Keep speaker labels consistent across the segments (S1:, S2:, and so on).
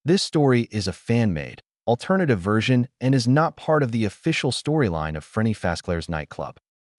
S1: This story is a fan-made, alternative version and is not part of the official storyline of Frenni Nightclub.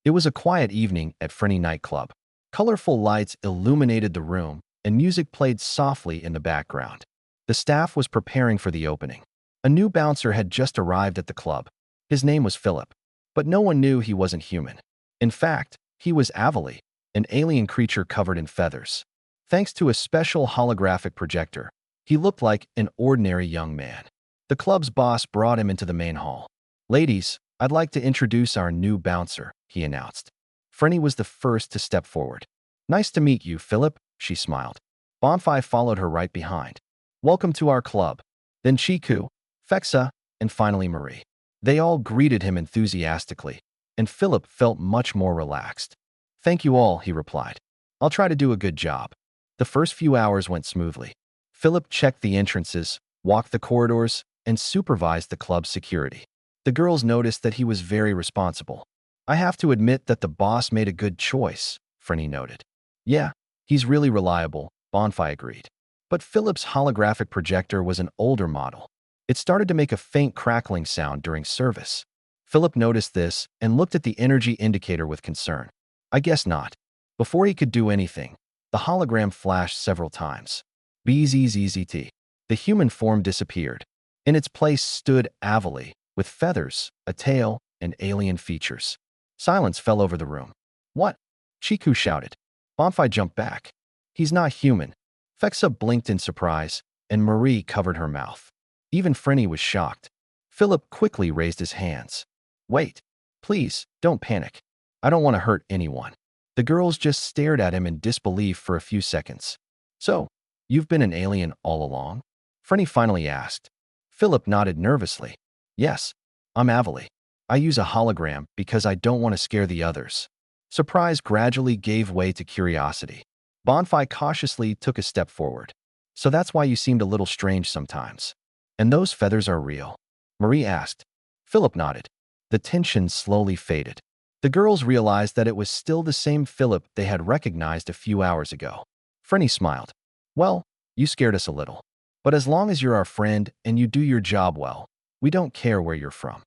S1: It was a quiet evening at Frenni Nightclub. Colorful lights illuminated the room, and music played softly in the background. The staff was preparing for the opening. A new bouncer had just arrived at the club. His name was Filip, but no one knew he wasn't human. In fact, he was Avali, an alien creature covered in feathers. Thanks to a special holographic projector, he looked like an ordinary young man. The club's boss brought him into the main hall. "Ladies, I'd like to introduce our new bouncer," he announced. Frenni was the first to step forward. "Nice to meet you, Filip," she smiled. Bonfire followed her right behind. "Welcome to our club." Then Chiku, Fexa, and finally Marie. They all greeted him enthusiastically, and Filip felt much more relaxed. "Thank you all," he replied. "I'll try to do a good job." The first few hours went smoothly. Filip checked the entrances, walked the corridors, and supervised the club's security. The girls noticed that he was very responsible. "I have to admit that the boss made a good choice," Frenni noted. "Yeah, he's really reliable," Bonfire agreed. But Filip's holographic projector was an older model. It started to make a faint crackling sound during service. Filip noticed this and looked at the energy indicator with concern. "I guess not." Before he could do anything, the hologram flashed several times. BZZZT. The human form disappeared. In its place stood Avali, with feathers, a tail, and alien features. Silence fell over the room. "What?" Chiku shouted. Bonfire jumped back. "He's not human." Fexa blinked in surprise, and Marie covered her mouth. Even Frenni was shocked. Filip quickly raised his hands. "Wait. Please, don't panic. I don't want to hurt anyone." The girls just stared at him in disbelief for a few seconds. "So, you've been an alien all along?" Frenni finally asked. Filip nodded nervously. "Yes, I'm Avali. I use a hologram because I don't want to scare the others." Surprise gradually gave way to curiosity. Bonfire cautiously took a step forward. "So that's why you seemed a little strange sometimes. And those feathers are real?" Marie asked. Filip nodded. The tension slowly faded. The girls realized that it was still the same Filip they had recognized a few hours ago. Frenni smiled. "Well, you scared us a little. But as long as you're our friend and you do your job well, we don't care where you're from."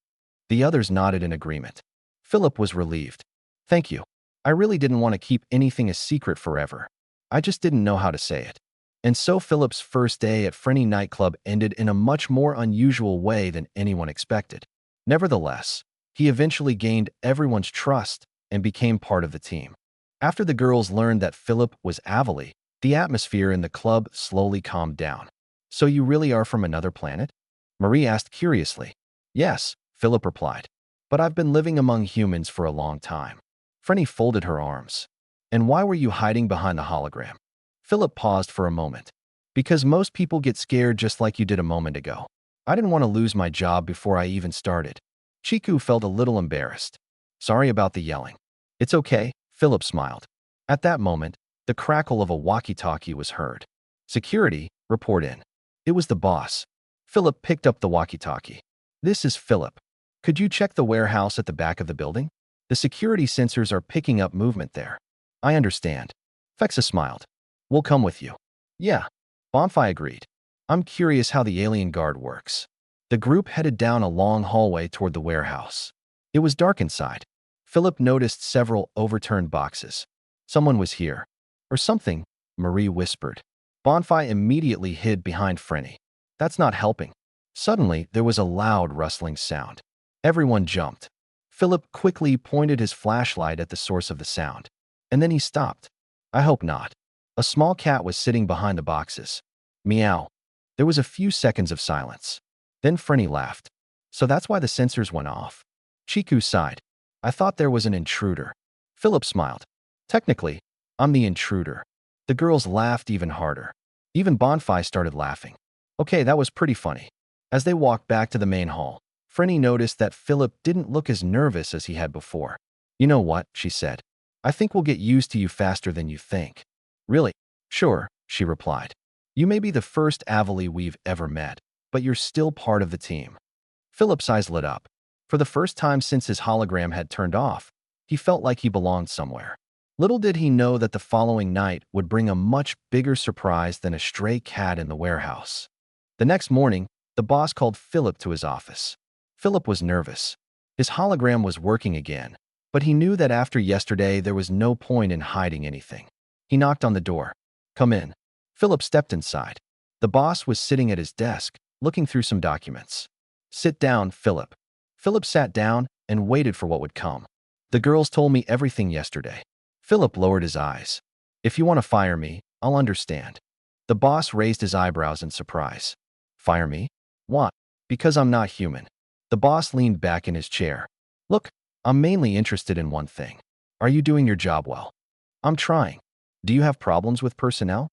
S1: The others nodded in agreement. Filip was relieved. "Thank you. I really didn't want to keep anything a secret forever. I just didn't know how to say it." And so Filip's first day at Frenni Nightclub ended in a much more unusual way than anyone expected. Nevertheless, he eventually gained everyone's trust and became part of the team. After the girls learned that Filip was Avali, the atmosphere in the club slowly calmed down. "So you really are from another planet?" Marie asked curiously. "Yes," Filip replied. "But I've been living among humans for a long time." Frenni folded her arms. "And why were you hiding behind the hologram?" Filip paused for a moment. "Because most people get scared just like you did a moment ago. I didn't want to lose my job before I even started." Chiku felt a little embarrassed. "Sorry about the yelling." "It's okay," Filip smiled. At that moment, the crackle of a walkie-talkie was heard. "Security, report in." It was the boss. Filip picked up the walkie-talkie. "This is Filip. Could you check the warehouse at the back of the building? The security sensors are picking up movement there." "I understand." Fexa smiled. "We'll come with you." "Yeah." Bonfire agreed. "I'm curious how the alien guard works." The group headed down a long hallway toward the warehouse. It was dark inside. Filip noticed several overturned boxes. "Someone was here. Or something," Marie whispered. Bonfire immediately hid behind Frenni. "That's not helping." Suddenly, there was a loud rustling sound. Everyone jumped. Filip quickly pointed his flashlight at the source of the sound. And then he stopped. "I hope not." A small cat was sitting behind the boxes. "Meow." There was a few seconds of silence. Then Frenni laughed. "So that's why the sensors went off." Chiku sighed. "I thought there was an intruder." Filip smiled. "Technically, I'm the intruder." The girls laughed even harder. Even Bonfire started laughing. "Okay, that was pretty funny." As they walked back to the main hall, Frenni noticed that Filip didn't look as nervous as he had before. "You know what?" she said. "I think we'll get used to you faster than you think." "Really?" "Sure," she replied. "You may be the first Avali we've ever met, but you're still part of the team." Filip's eyes lit up. For the first time since his hologram had turned off, he felt like he belonged somewhere. Little did he know that the following night would bring a much bigger surprise than a stray cat in the warehouse. The next morning, the boss called Philip to his office. Philip was nervous. His hologram was working again, but he knew that after yesterday there was no point in hiding anything. He knocked on the door. "Come in." Philip stepped inside. The boss was sitting at his desk, looking through some documents. "Sit down, Philip." Philip sat down and waited for what would come. "The girls told me everything yesterday." Philip lowered his eyes. "If you want to fire me, I'll understand." The boss raised his eyebrows in surprise. "Fire me? Why?" "Because I'm not human." The boss leaned back in his chair. "Look, I'm mainly interested in one thing. Are you doing your job well?" "I'm trying." "Do you have problems with personnel?"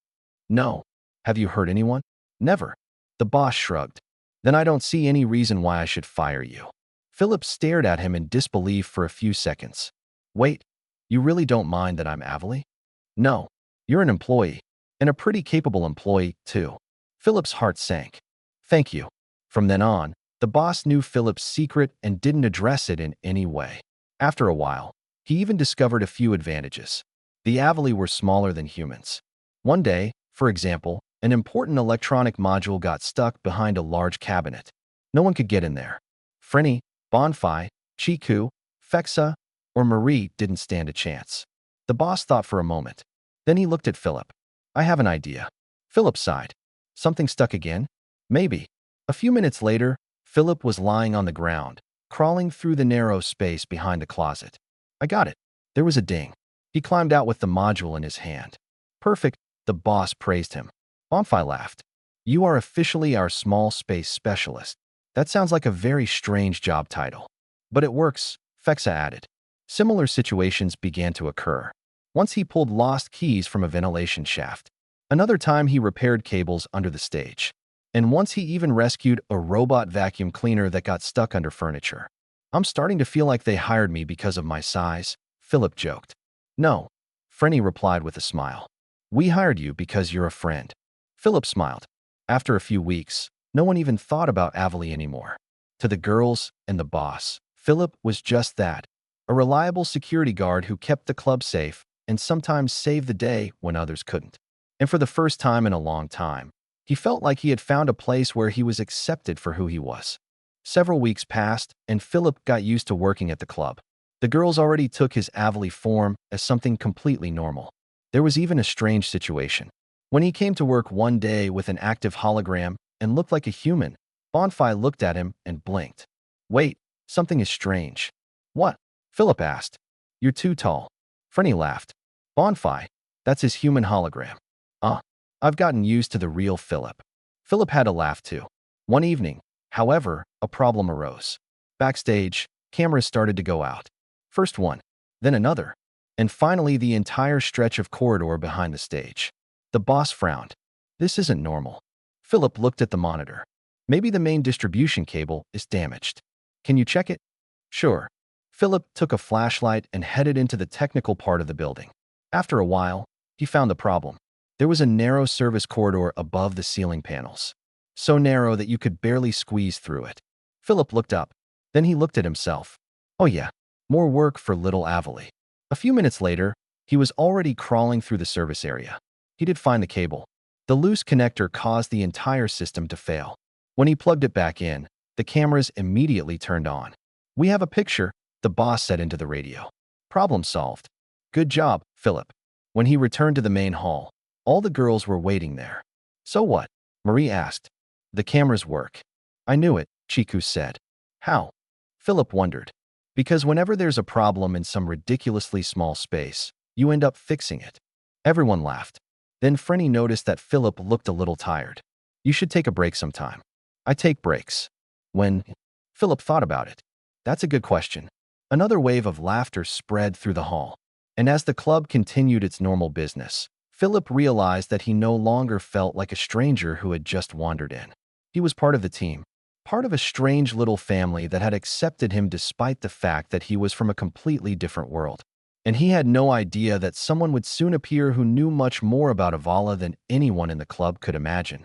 S1: "No." "Have you hurt anyone?" "Never." The boss shrugged. "Then I don't see any reason why I should fire you." Philip stared at him in disbelief for a few seconds. "Wait, you really don't mind that I'm Avali?" "No. You're an employee, and a pretty capable employee, too." Philip's heart sank. "Thank you." From then on, the boss knew Philip's secret and didn't address it in any way. After a while, he even discovered a few advantages. The Avali were smaller than humans. One day, for example, an important electronic module got stuck behind a large cabinet. No one could get in there. Frenni, Bonfi, Chiku, Fexa, or Marie didn't stand a chance. The boss thought for a moment. Then he looked at Philip. "I have an idea." Philip sighed. "Something stuck again?" "Maybe." A few minutes later, Philip was lying on the ground, crawling through the narrow space behind the closet. "I got it." There was a ding. He climbed out with the module in his hand. "Perfect," the boss praised him. Bonfi laughed. "You are officially our small space specialist." "That sounds like a very strange job title." "But it works," Fexa added. Similar situations began to occur. Once he pulled lost keys from a ventilation shaft. Another time he repaired cables under the stage. And once he even rescued a robot vacuum cleaner that got stuck under furniture. "I'm starting to feel like they hired me because of my size," Philip joked. "No," Frenni replied with a smile. "We hired you because you're a friend." Philip smiled. After a few weeks, no one even thought about Avali anymore. To the girls and the boss, Philip was just that, a reliable security guard who kept the club safe and sometimes saved the day when others couldn't. And for the first time in a long time, he felt like he had found a place where he was accepted for who he was. Several weeks passed, and Philip got used to working at the club. The girls already took his Avali form as something completely normal. There was even a strange situation. When he came to work one day with an active hologram and looked like a human, Bonfi looked at him and blinked. "Wait, something is strange." "What?" Philip asked. "You're too tall." Frenni laughed. "Bonfi, that's his human hologram." I've gotten used to the real Philip." Philip had to laugh too. One evening, however, a problem arose. Backstage, cameras started to go out. First one, then another, and finally the entire stretch of corridor behind the stage. The boss frowned. "This isn't normal." Philip looked at the monitor. "Maybe the main distribution cable is damaged. Can you check it?" "Sure." Philip took a flashlight and headed into the technical part of the building. After a while, he found the problem. There was a narrow service corridor above the ceiling panels. So narrow that you could barely squeeze through it. Philip looked up. Then he looked at himself. Oh yeah, more work for little Avali. A few minutes later, he was already crawling through the service area. He did find the cable. The loose connector caused the entire system to fail. When he plugged it back in, the cameras immediately turned on. "We have a picture," the boss said into the radio. "Problem solved." "Good job, Philip." When he returned to the main hall, all the girls were waiting there. "So what?" Marie asked. "The cameras work." "I knew it," Chiku said. "How?" Philip wondered. "Because whenever there's a problem in some ridiculously small space, you end up fixing it." Everyone laughed. Then Frenni noticed that Philip looked a little tired. "You should take a break sometime." "I take breaks." "When?" Philip thought about it. "That's a good question." Another wave of laughter spread through the hall. And as the club continued its normal business, Philip realized that he no longer felt like a stranger who had just wandered in. He was part of the team, part of a strange little family that had accepted him despite the fact that he was from a completely different world. And he had no idea that someone would soon appear who knew much more about Avala than anyone in the club could imagine.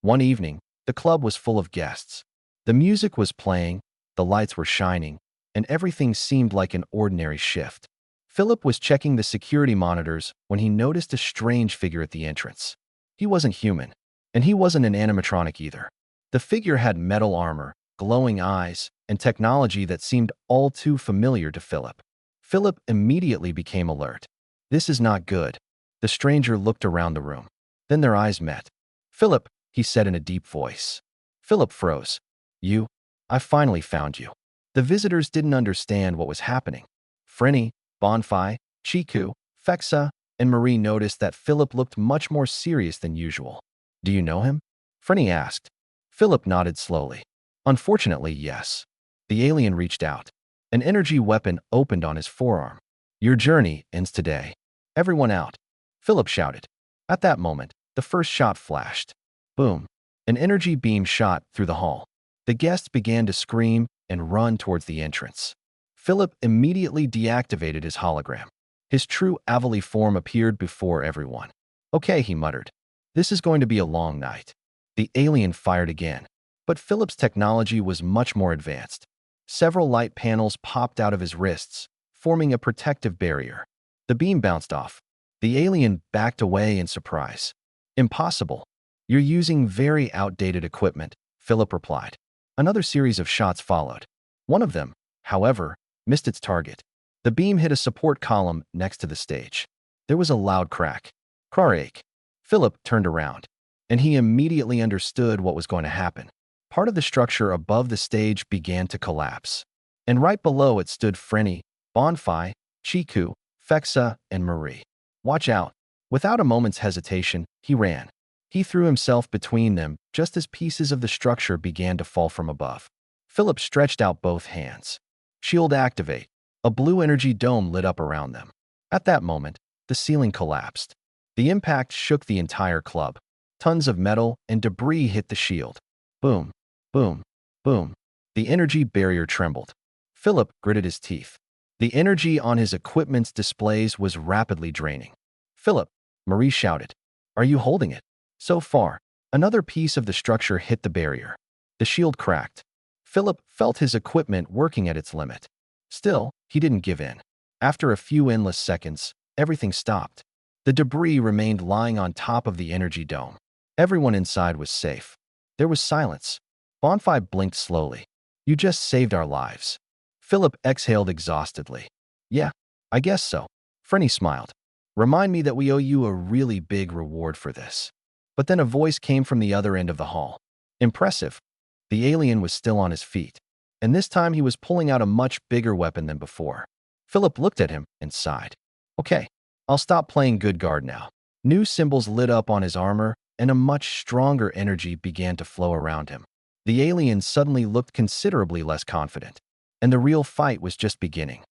S1: One evening, the club was full of guests. The music was playing, the lights were shining, and everything seemed like an ordinary shift. Philip was checking the security monitors when he noticed a strange figure at the entrance. He wasn't human, and he wasn't an animatronic either. The figure had metal armor, glowing eyes, and technology that seemed all too familiar to Philip. Philip immediately became alert. This is not good. The stranger looked around the room. Then their eyes met. Philip, he said in a deep voice. Philip froze. You? I finally found you. The visitors didn't understand what was happening. Frenni, Bonfi, Chiku, Fexa, and Marie noticed that Philip looked much more serious than usual. Do you know him? Frenni asked. Philip nodded slowly. Unfortunately, yes. The alien reached out. An energy weapon opened on his forearm. Your journey ends today. Everyone out. Philip shouted. At that moment, the first shot flashed. Boom. An energy beam shot through the hall. The guests began to scream and run towards the entrance. Philip immediately deactivated his hologram. His true Avali form appeared before everyone. Okay, he muttered. This is going to be a long night. The alien fired again, but Philip's technology was much more advanced. Several light panels popped out of his wrists, forming a protective barrier. The beam bounced off. The alien backed away in surprise. Impossible. You're using very outdated equipment, Philip replied. Another series of shots followed. One of them, however, missed its target. The beam hit a support column next to the stage. There was a loud crack. Crack. Philip turned around, and he immediately understood what was going to happen. Part of the structure above the stage began to collapse, and right below it stood Frenni, Bonfi, Chiku, Fexa, and Marie. Watch out. Without a moment's hesitation, he ran. He threw himself between them just as pieces of the structure began to fall from above. Philip stretched out both hands. Shield activate. A blue energy dome lit up around them. At that moment, the ceiling collapsed. The impact shook the entire club. Tons of metal and debris hit the shield. Boom, boom, boom. The energy barrier trembled. Philip gritted his teeth. The energy on his equipment's displays was rapidly draining. Philip, Marie shouted. Are you holding it? So far, another piece of the structure hit the barrier. The shield cracked. Philip felt his equipment working at its limit. Still, he didn't give in. After a few endless seconds, everything stopped. The debris remained lying on top of the energy dome. Everyone inside was safe. There was silence. Bonfi blinked slowly. You just saved our lives. Philip exhaled exhaustedly. Yeah, I guess so. Frenni smiled. Remind me that we owe you a really big reward for this. But then a voice came from the other end of the hall. Impressive. The alien was still on his feet, and this time he was pulling out a much bigger weapon than before. Philip looked at him and sighed. Okay, I'll stop playing good guard now. New symbols lit up on his armor, and a much stronger energy began to flow around him. The alien suddenly looked considerably less confident, and the real fight was just beginning.